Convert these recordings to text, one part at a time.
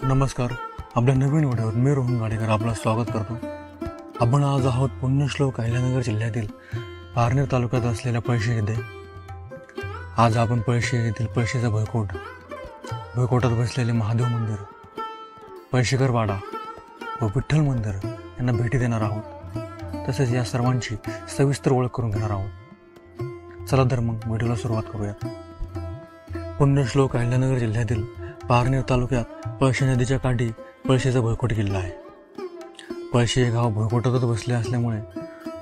नमस्कार. आपल्या नवीन व्हिडिओवर मी रोहन गाडेकर आपलं स्वागत करतो. आपण आज आहोत पुण्यश्लोक अहिल्यानगर जिल्ह्यातील पारनेर तालुक्यात असलेल्या पळशी येथे. आज आपण पळशी येथील पळशीचा भुईकोटात बसलेले महादेव मंदिर, पळशीकर वाडा व विठ्ठल मंदिर यांना भेटी देणार आहोत. तसेच या सर्वांची सविस्तर ओळख करून घेणार आहोत. चला तर मग व्हिडिओला सुरुवात करूयात. पुण्यश्लोक अहिल्यानगर जिल्ह्यातील पारनेर तालुक्यात पळशी नदीच्या काठी पळशीचा भुईकोट किल्ला आहे. पळशी हे गाव भुईकोटातच बसले असल्यामुळे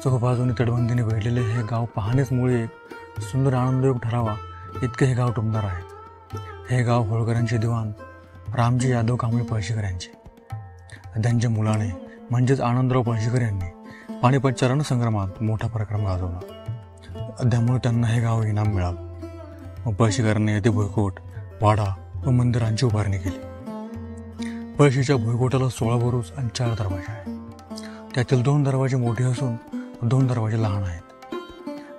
चोहोबाजूने तटबंदीने वेढलेले हे गाव पाहणेच मुळे एक सुंदर आनंदयोग ठरावा इतके हे गाव टुमदार आहे. हे गाव होळकरांचे दिवाण रामजी यादव कांबळे पळशीकर यांचे. त्यांच्या मुलाने म्हणजेच आनंदराव पळशीकर यांनी पानिपतच्या रणसंग्रामात मोठा पराक्रम गाजवला. त्यामुळे त्यांना हे गाव इनाम मिळालं. मग पळशीकरांनी येथे भुईकोट, वाडा व मंदिरांची उभारणी केली. पळशीच्या भुईकोटाला 16 बुरुज आणि 4 दरवाजे आहेत. त्यातील 2 दरवाजे मोठे असून 2 दरवाजे लहान आहेत.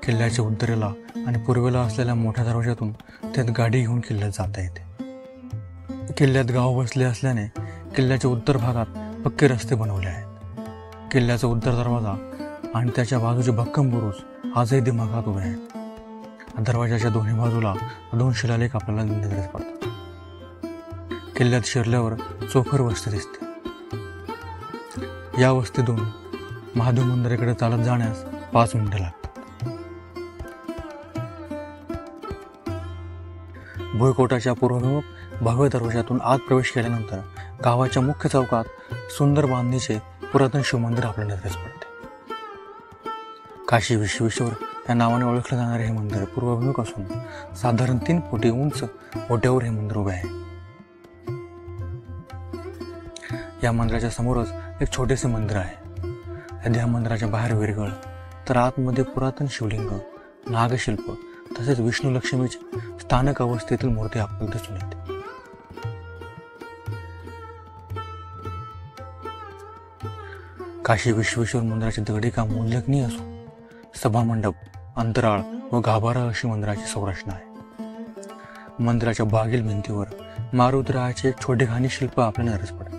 किल्ल्याच्या उत्तरेला आणि पूर्वेला असलेल्या मोठ्या दरवाज्यातून त्यात गाडी घेऊन किल्ल्यात जाता येते. किल्ल्यात गाव बसले असल्याने किल्ल्याच्या उत्तर भागात पक्के रस्ते बनवले आहेत. किल्ल्याचा उत्तर दरवाजा आणि त्याच्या बाजूचे भक्कम बुरुज आजही दिमागात उभे आहेत. दरवाजाच्या दोन्ही बाजूला 2 शिलालेख आपल्याला नजरेस पडतात. किल्ल्यात शिरल्यावर चोखर वस्ती दिसते. या वस्तीतून महादेव मंदिराकडे चालत जाण्यास 5 मिनिटे लागतात. भुईकोटाच्या पूर्वाभिमुख भव्य दरवाजातून आत प्रवेश केल्यानंतर गावाच्या मुख्य चौकात सुंदर बांधणीचे पुरातन शिवमंदिर आपल्या नजरेस पडते. काशी विश्वेश्वर या नावाने ओळखले जाणारे हे मंदिर पूर्वाभिमुख असून साधारण 3 फुटी उंच ओट्यावर हे मंदिर उभे आहे. या मंदिराच्या समोरच एक छोटेसे मंदिर आहे. या मंदिराच्या बाहेर विरगळ तर आतमध्ये पुरातन शिवलिंग, नागशिल्प तसेच विष्णू लक्ष्मीची स्थानक अवस्थेतील मूर्ती आपल्याला दिसून येते. काशी विश्वेश्वर मंदिराचे दगडी काम उल्लेखनीय असून सभामंडप, अंतराळ व गाभारा अशी मंदिराची संरचना आहे. मंदिराच्या बागील भिंतीवर मारुतीरायाचे एक छोटे खाणी शिल्प आपल्या नजरेस पडते.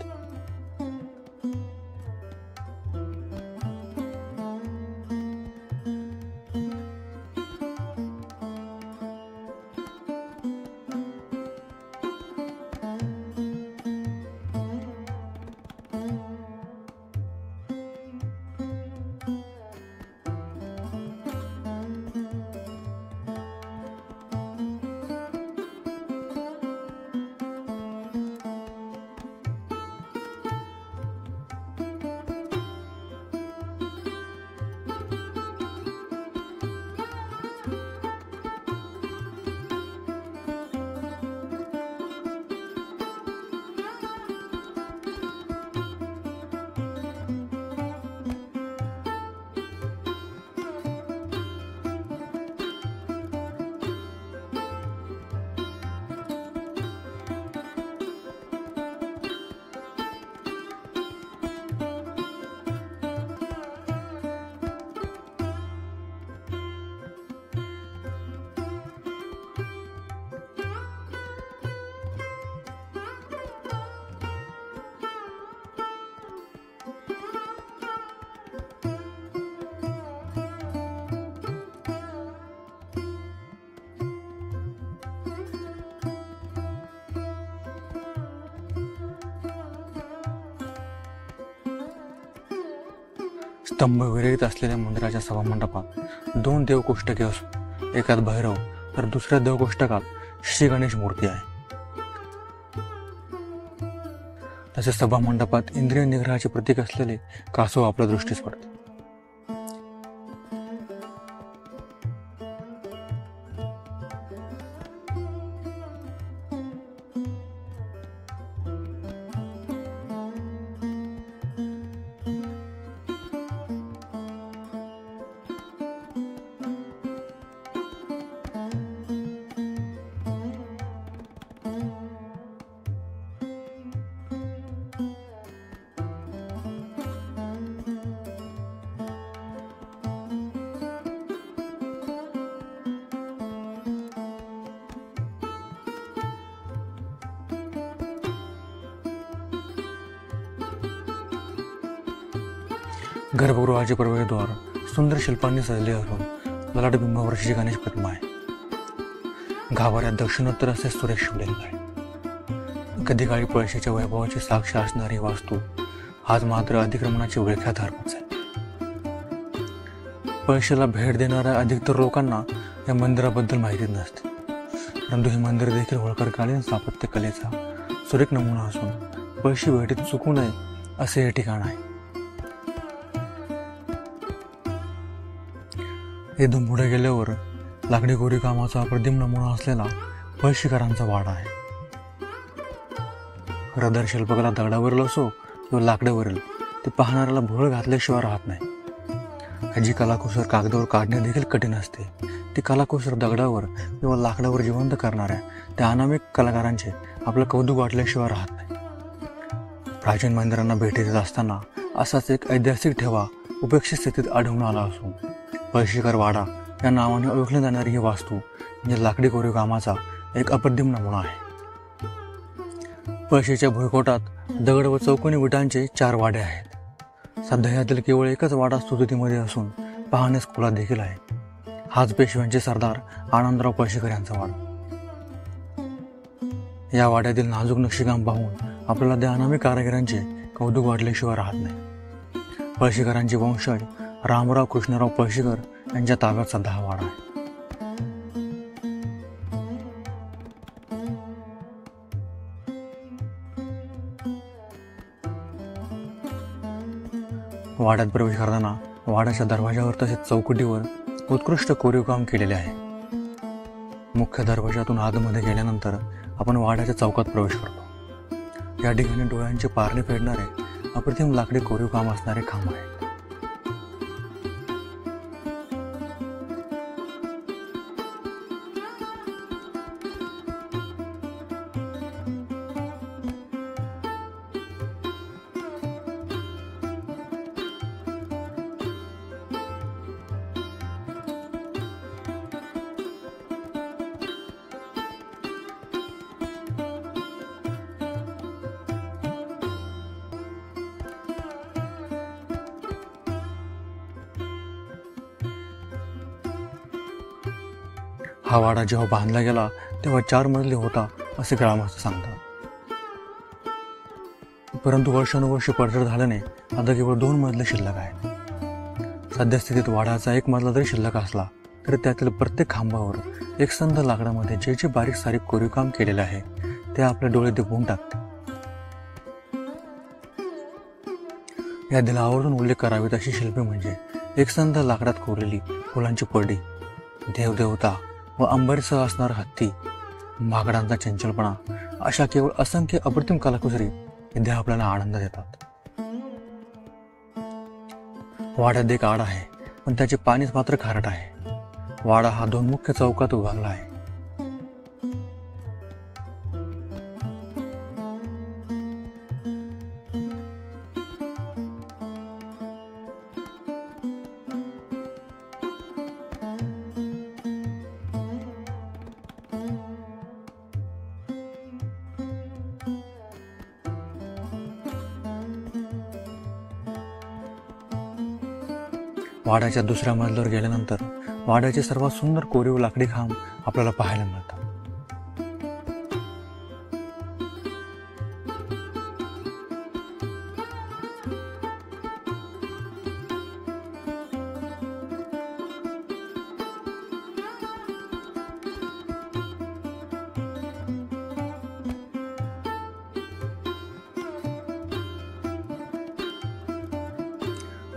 स्तंभ विरहित असलेल्या मंदिराच्या सभामंडपात 2 देवकोष्टके असून एकात भैरव तर दुसऱ्या देवकोष्टकात श्री गणेश मूर्ती आहे. तसेच सभामंडपात इंद्रिय निग्रहाचे प्रतीक असलेले कासव आपल्या दृष्टीस पडते. गर्भगृहाचे प्रवेशद्वार सुंदर शिल्पांनी सजले असून ललाट बिंबावरची गणेश प्रतिमा आहे. गाभाऱ्यात दक्षिणोत्तर असे सुरेख शिवलेलं आहे. कधी काळी पळशीच्या वैभवाची साक्ष असणारी वास्तू आज मात्र अतिक्रमणाची विळख्यात हरवत आहे. पळशीला भेट देणाऱ्या अधिकतर लोकांना या मंदिराबद्दल माहितीच नसते, परंतु हे मंदिर देखील होळकरकालीन स्थापत्य कलेचा सुरेख नमुना असून पळशी भेटीत चुकू नये असे हे ठिकाण आहे. इथून पुढे गेल्यावर लाकडी कोरीवकामाचा अप्रतिम नमुना असलेला पळशीकरांचा वाडा आहे. रदर शिल्पकला दगडावरील असो किंवा लाकडावरील, ते पाहणाऱ्याला भुरळ घातल्याशिवाय राहत नाही. जी कलाकुसर कागदावर काढणे देखील कठीण असते, ती कलाकुसर दगडावर किंवा लाकडावर जिवंत करणाऱ्या त्या अनामिक कलाकारांचे आपलं कौतुक वाटल्याशिवाय राहत नाही. प्राचीन मंदिरांना भेटी देत असताना असाच एक ऐतिहासिक ठेवा उपेक्षित स्थितीत आढळून आला असून पळशीकर वाडा या नावाने ओळखली जाणारी ही वास्तू म्हणजे लाकडी कोरीवकामाचा एक अप्रतिम नमुना आहे. पळशीच्या भुईकोटात दगड व चौकोनी विटांचे 4 वाडे आहेत. सध्या यातील केवळ एकच वाडा सुस्थितीमध्ये असून पाहण्यास खुला देखील आहे. हाच पेशव्यांचे सरदार आनंदराव पळशीकर यांचा वाडा. या वाड्यातील नाजूक नक्षीकाम पाहून आपल्याला त्या अनामी कारागिरांचे कौतुक वाटल्याशिवाय राहत नाही. पळशीकरांचे वंशज रामराव कृष्णराव पळशीकर यांच्या ताब्यात सध्या हा वाडा आहे. वाड्यात प्रवेश करताना वाड्याच्या दरवाजावर तसेच चौकटीवर उत्कृष्ट कोरीवकाम केलेले आहे. मुख्य दरवाजातून आतमध्ये गेल्यानंतर आपण वाड्याच्या चौकात प्रवेश करतो. या ठिकाणी डोळ्यांचे पारणे फेडणारे अप्रतिम लाकडी कोरीवकाम असणारे खांब आहे. हा वाडा जेव्हा बांधला गेला तेव्हा 4 मजली होता असे ग्रामस्थ सांगतात. परंतु वर्षानुवर्षे पडझड झाल्याने आता केवळ 2 मजले शिल्लक आहेत. सध्या स्थितीत वाड्याचा 1 मजला जरी शिल्लक असला तरी त्यातील प्रत्येक खांबावर एकसंध लाकडामध्ये जे जे बारीक सारीक कोरीवकाम केलेले आहे ते आपले डोळे दिपवून टाकते. यातील आवर्जून उल्लेख करावेत अशी शिल्पे म्हणजे एकसंध लाकडात कोरलेली फुलांची पडी, देवदेवता व अंबरसह असणारा हत्ती, माकडांचा चंचलपणा अशा केवळ असंख्य अप्रतिम कलाकुसरी सध्या आपल्याला आनंद देतात. वाड्यात एक आड आहे, पण त्याचे पाणीच मात्र खारट आहे. वाडा हा 2 मुख्य चौकात विभागला आहे. वाड्याच्या दुसऱ्या मजल्यावर गेल्यानंतर वाड्याचे सर्वात सुंदर कोरीव लाकडी खांब आपल्याला पाहायला मिळतात.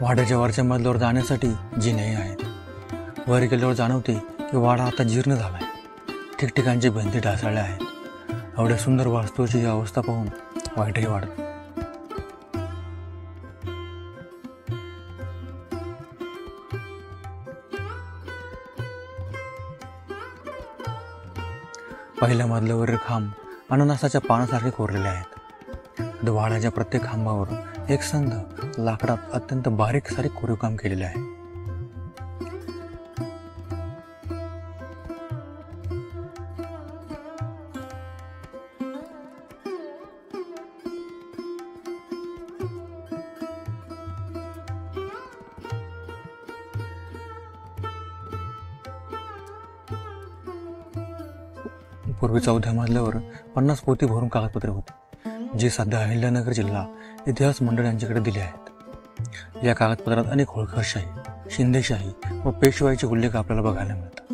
वाड्याच्या वरच्या मजल्यावर जाण्यासाठी जिनेही आहेत. वर गेल्यावर जाणवते की वाडा आता जीर्ण झालाय. ठिकठिकाणचे भिंती ढासळल्या आहेत. एवढ्या सुंदर वास्तूची ही अवस्था पाहून वाईटही वाटत. पहिल्या मजल्यावरील खांब अननसाच्या पानासारखे कोरलेले आहेत. वाड्याच्या प्रत्येक खांबावर एकसंध लाकडात अत्यंत बारीक सारीक कोरीवकाम केलेले आहे. पूर्वी 4थ्या मजल्यावर 50 पोती भरून कागदपत्रे होती, जी सध्या अहिल्यानगर जिल्हा इतिहास मंडळ यांच्याकडे दिली आहेत. या कागदपत्रात अनेक होळकरशाही, शिंदेशाही व पेशवाईचे उल्लेख आपल्याला बघायला मिळतात.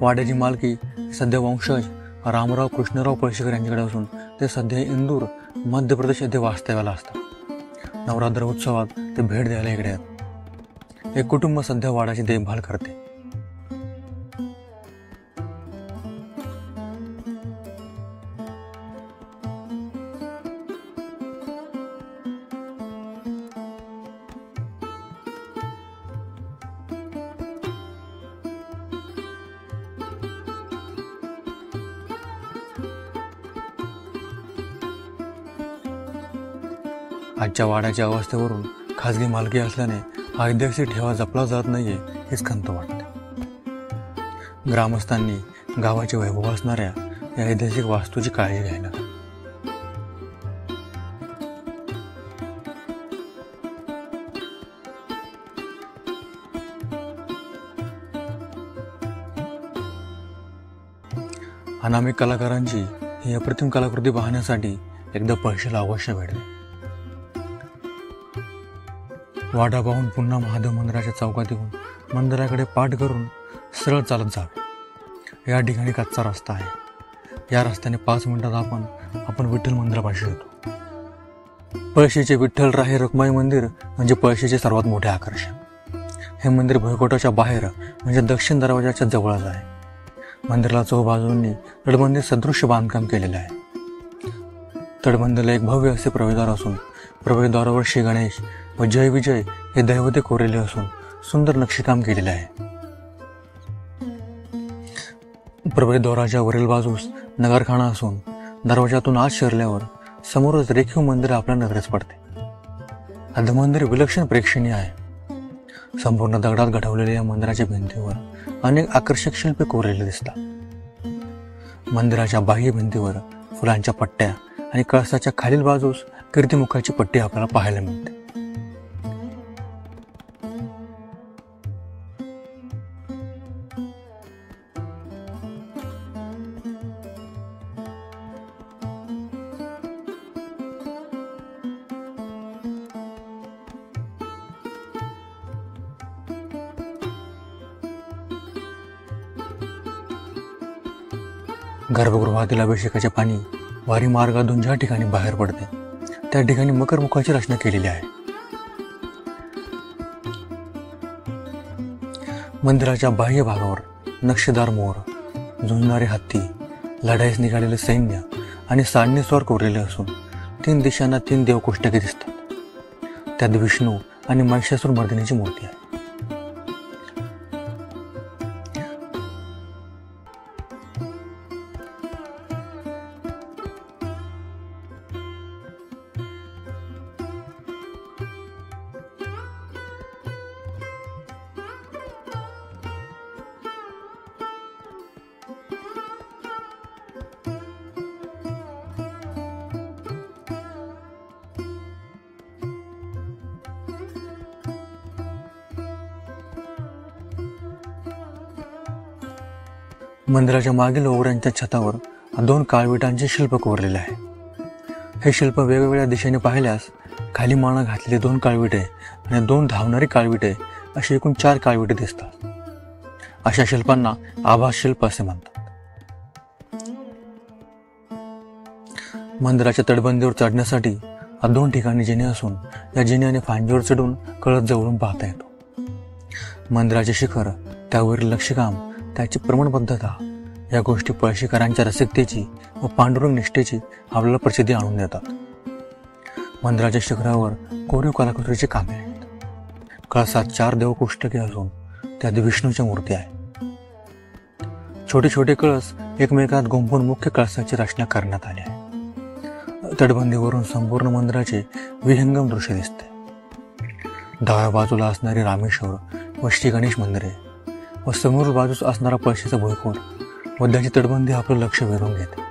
वाड्याची मालकी सध्या वंशज रामराव कृष्णराव पळशीकर यांच्याकडे असून ते सध्या इंदूर मध्य प्रदेश येथे वास्तव्याला असतात. नवरात्र उत्सवात ते भेट द्यायला इकडे आहेत. एक कुटुंब सध्या वाड्याची देखभाल करते. आजच्या वाड्याच्या अवस्थेवरून खाजगी मालकी असल्याने हा ऐतिहासिक ठेवा जपला जात नाहीये हेच खंत वाटते. ग्रामस्थांनी गावाचे वैभव असणाऱ्या या ऐतिहासिक वास्तूची काळजी घ्यायला. अनामिक कलाकारांची ही अप्रतिम कलाकृती पाहण्यासाठी एकदा पळशीला अवश्य भेट द्या. वाडा पाहून पुन्हा महादेव मंदिराच्या चौकात येऊन मंदिराकडे पाठ करून सरळ चालत जावे. या ठिकाणी कच्चा रस्ता आहे. या रस्त्याने 5 मिनिटात आपण विठ्ठल मंदिरापाशी येतो. पळशीचे विठ्ठल राहे रखुमाई मंदिर म्हणजे पळशीचे सर्वात मोठे आकर्षण. हे मंदिर भुईकोटाच्या बाहेर म्हणजे दक्षिण दरवाजाच्या जवळच आहे. मंदिराला चौबाजूंनी तटबंदी सदृश्य बांधकाम केलेले आहे. तटबंदीला एक भव्य असे प्रवेशद्वार असून प्रवेशद्वारावर श्री गणेश व जय विजय हे दैवते कोरलेले असून सुंदर नक्षीकाम केलेले आहे. प्रवेशद्वाराच्या वरील बाजूस नगरखाना असून दरवाजातून आत शिरल्यावर समोरच रेखीव मंदिर आपल्या नजरेस पडते. मंदिर विलक्षण प्रेक्षणीय आहे. संपूर्ण दगडात घडवलेल्या या मंदिराच्या भिंतीवर अनेक आकर्षक शिल्पे कोरलेले दिसतात. मंदिराच्या बाह्य भिंतीवर फुलांच्या पट्ट्या आणि कळसाच्या खालील बाजूस कीर्तिमुखाची पट्टी आपल्याला पाहायला मिळते. गर्भगृहातील अभिषेकाचे पाणी वारी मार्गातून ज्या ठिकाणी बाहेर पडते त्या ठिकाणी मकरमुखाची रचना केलेली आहे. मंदिराच्या बाह्य भागावर नक्षीदार मोर, झुंजणारे हत्ती, लढाईस निघालेले सैन्य आणि साडणीस्वार कोरलेले असून 3 दिशांना 3 देवकोष्टके दिसतात. त्यात विष्णू आणि महिषासूर मर्दिनीची मूर्ती आहे. मंदिराच्या मागील ओवऱ्यांच्या छतावर 2 काळविटांचे शिल्प कोरलेले आहे. हे शिल्प वेगवेगळ्या दिशेने पाहिल्यास खाली माना घातलेली 2 काळविटे आणि 2 धावणारी काळविटे अशी एकूण 4 काळविटे दिसतात. अशा शिल्पांना आभास शिल्प असे म्हणतात. मंदिराच्या तटबंदीवर चढण्यासाठी 2 ठिकाणी जिने असून या जिन्याने फांदीवर चढून कळस जवळून पाहता येतो. मंदिराचे शिखर, त्यावरील नक्षीकाम, त्याची प्रमाणबद्धता या गोष्टी पळशीकरांच्या रसिकतेची व पांडुरंग निष्ठेची आपल्याला प्रसिद्धी आणून देतात. मंदिराच्या शिखरावर कोरीव कलाकृतीची कामे आहेत. कळसात 4 देवकोष्टके असून त्यात विष्णूच्या मूर्ती आहेत. छोटे छोटे कळस एकमेकात गुंफून मुख्य कळसाची रचना करण्यात आली आहे. तटबंदीवरून संपूर्ण मंदिराचे विहंगम दृश्य दिसते. डाव्या बाजूला असणारी रामेश्वर व श्री गणेश मंदिरे व समोर बाजूस असणारा पळशीचा भुईकोट व त्याची तटबंदी आपलं लक्ष वेधून घेते.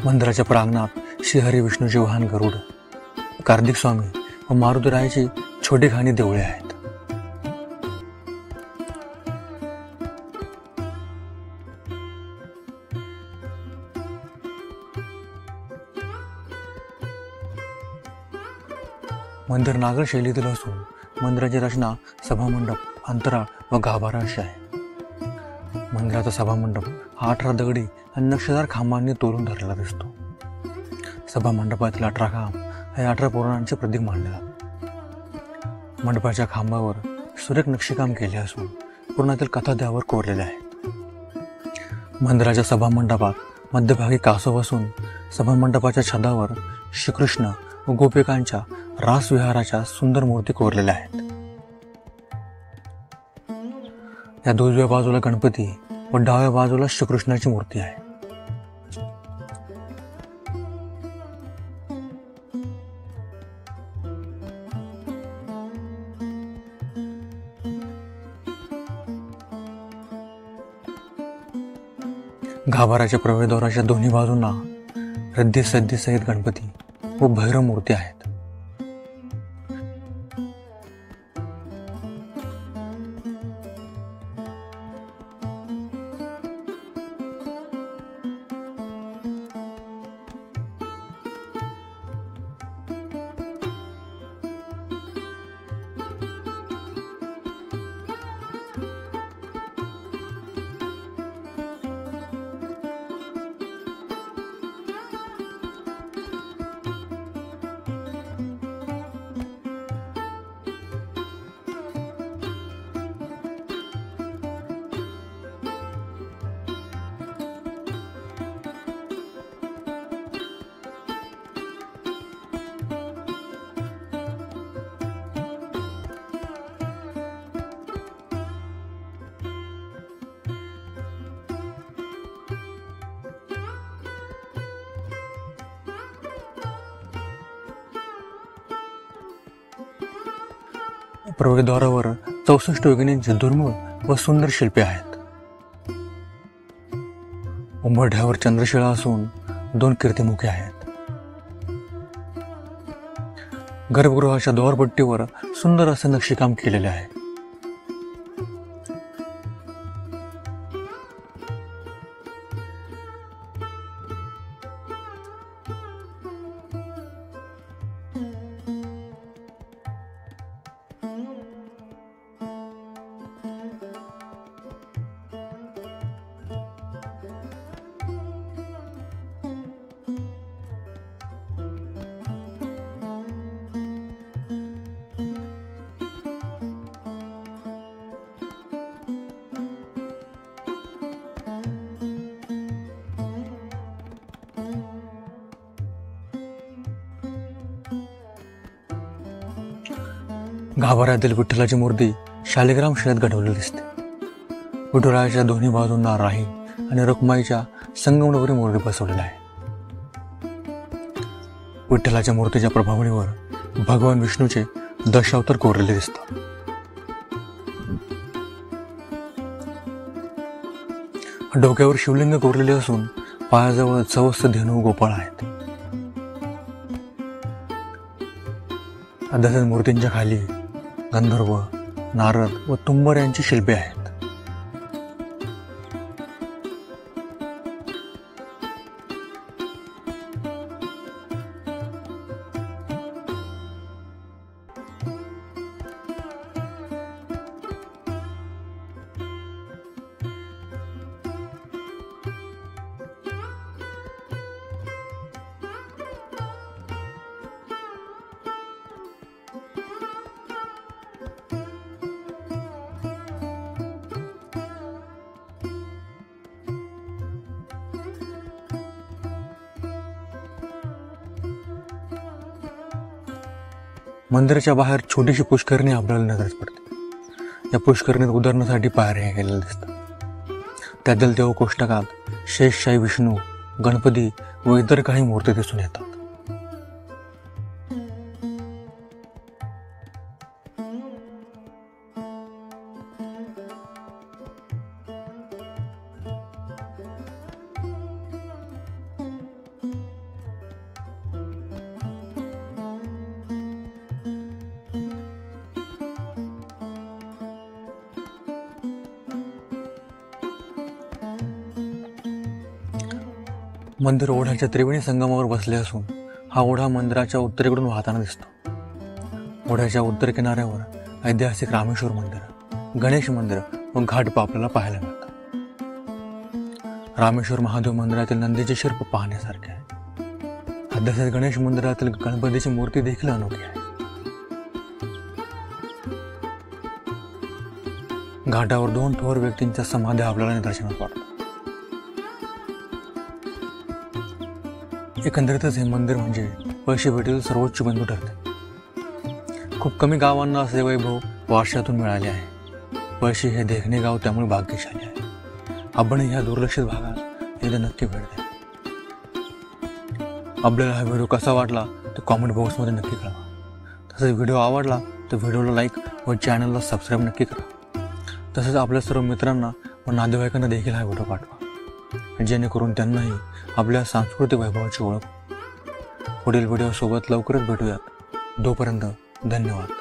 मंदिराच्या प्रांगणात श्रीहरी विष्णूचे वाहन गरुड, कार्तिक स्वामी व मारुतीरायाची छोटी खाणी देवळे आहेत. मंदिर नागर शैलीतील असून मंदिराची रचना सभामंडप, अंतराळ व गाभारा अशी आहे. मंदिराचा सभामंडप हा 18 दगडी आणि नक्षीदार खांबांनी तोलून धरलेला दिसतो. सभामंडपातील 18 खांब हे 18 पुराणांचे प्रतीक मानले जातात. मंडपाच्या खांबावर सुरेख नक्षीकाम केले असून पुराणातील कथा त्यावर कोरलेल्या आहेत. मंदिराच्या सभामंडपात मध्यभागी कासव असून सभामंडपाच्या छतावर श्रीकृष्ण व गोपिकांच्या रासविहाराच्या सुंदर मूर्ती कोरलेल्या आहेत. या उजव्या बाजूला गणपती व डाव्या बाजूला श्रीकृष्णाची मूर्ती आहे. गाभाऱ्याच्या प्रवेशद्वाराच्या दोन्ही बाजूंना रद्दी सद्दी सहित गणपती व भैरव मूर्ती आहेत. प्रवेशद्वारावर 64 योगिनींची दुर्मिळ व सुंदर शिल्पे आहेत. उंबरठ्यावर चंद्रशिळा असून 2 कीर्तिमुखे आहेत. गर्भगृहाच्या द्वारपट्टीवर सुंदर असे नक्षीकाम केलेले आहे. गाभाऱ्यातील विठ्ठलाची मूर्ती शालिग्राम शिळेत घडवलेली दिसते. विठुरायाच्या दोन्ही बाजूंना राही आणि रुक्माईच्या संगमरवरी मूर्ती बसवलेल्या आहे. विठ्ठलाच्या मूर्तीच्या प्रभावळीवर भगवान विष्णूचे दशावतार कोरलेले दिसतात. डोक्यावर शिवलिंग कोरलेले असून पायाजवळ चवस्त धेनू गोपाळ आहेत. तसेच मूर्तींच्या खाली गंधर्व, नारद व तुंबर यांची शिल्पे आहेत. मंदिराच्या बाहेर छोटीशी पुष्करणी आपल्याला नजरेस पडते. या पुष्करणीत उतरण्यासाठी पायऱ्या गेलेल्या दिसतात. त्यातील देव कोष्टकात शेषशाही विष्णू, गणपती व इतर काही मूर्ती दिसून येतात. मंदिर ओढ्याच्या त्रिवेणी संगमावर बसले असून हा ओढा मंदिराच्या उत्तरेकडून वाहताना दिसतो. ओढ्याच्या उत्तर किनाऱ्यावर ऐतिहासिक रामेश्वर मंदिर, गणेश मंदिर व घाट आपल्याला पाहायला मिळतात. रामेश्वर महादेव मंदिरातील नंदीचे शिल्प पाहण्यासारखे आहे. तसेच गणेश मंदिरातील गणपतीची मूर्ती देखील अनोखी आहे. घाटावर 2 थोर व्यक्तींच्या समाध्या आपल्याला निदर्शनास वाटतात. एकंदरीतच हे मंदिर म्हणजे पळशी भेटीतील सर्वोच्च बिंदू ठरते. खूप कमी गावांना असे वैभव वारशातून मिळाले आहे. पळशी हे देखणे गाव त्यामुळे भाग्यशाली आहे. आपण ह्या दुर्लक्षित भागात एकदा नक्की भेट द्या. आपल्याला हा व्हिडिओ कसा वाटला तर कॉमेंट बॉक्समध्ये नक्की कळवा. तसेच व्हिडिओ आवडला तर व्हिडिओला लाईक व चॅनलला सबस्क्राईब नक्की करा. तसेच आपल्या सर्व मित्रांना व नातेवाईकांना देखील हा व्हिडिओ पाठवा, जेणेकरून त्यांनाही आपल्या सांस्कृतिक वैभवाची ओळख. पुढील व्हिडिओसोबत लवकरच भेटूयात. तोपर्यंत धन्यवाद.